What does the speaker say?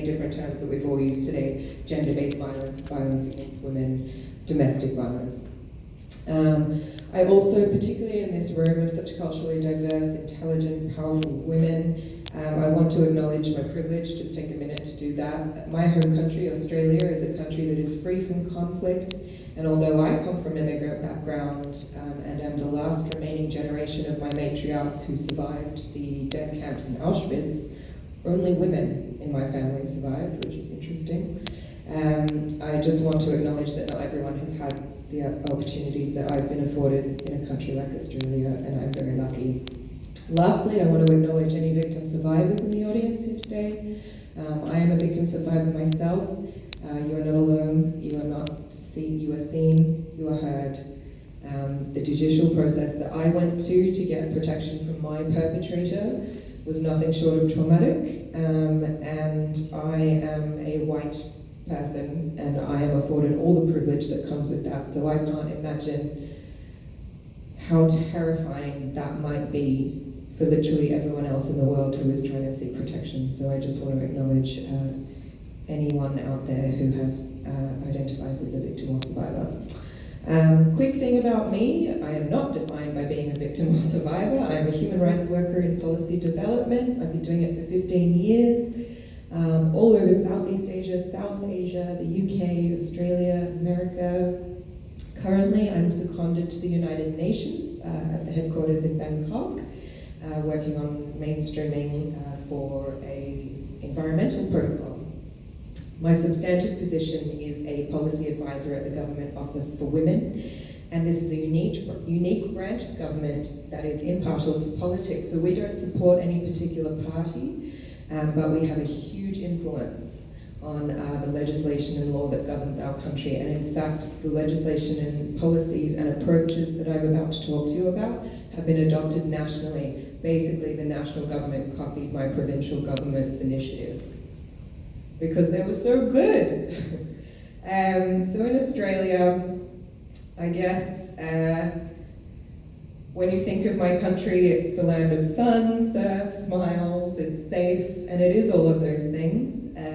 different terms that we've all used today: gender-based violence, violence against women, domestic violence. I also, particularly in this room of such culturally diverse, intelligent, powerful women, I want to acknowledge my privilege. Just take a minute to do that. My home country, Australia, is a country that is free from conflict, and although I come from an immigrant background and am the last remaining generation of my matriarchs who survived the death camps in Auschwitz, only women in my family survived, which is interesting. I just want to acknowledge that not everyone has had the opportunities that I've been afforded in a country like Australia, and I'm very lucky. Lastly, I want to acknowledge any victim survivors in the audience here today. I am a victim survivor myself. You are not alone. You are not seen. You are seen. You are heard. The judicial process that I went to get protection from my perpetrator was nothing short of traumatic, and I am a white person, and I am afforded all the privilege that comes with that, so I can't imagine how terrifying that might be for literally everyone else in the world who is trying to seek protection. So I just want to acknowledge anyone out there who identifies as a victim or survivor. Quick thing about me: I am not defined by being a victim or survivor. I am a human rights worker in policy development. I've been doing it for 15 years, all over Southeast Asia, South Asia, the UK, Australia, America. Currently, I'm seconded to the United Nations at the headquarters in Bangkok, working on mainstreaming for an environmental protocol. My substantive position is a policy advisor at the Government Office for Women, and this is a unique branch of government that is impartial to politics. So we don't support any particular party, but we have a huge influence on the legislation and law that governs our country. And in fact, the legislation and policies and approaches that I'm about to talk to you about have been adopted nationally. Basically, the national government copied my provincial government's initiatives because they were so good. So in Australia, I guess when you think of my country, it's the land of sun, surf, smiles, it's safe, and it is all of those things.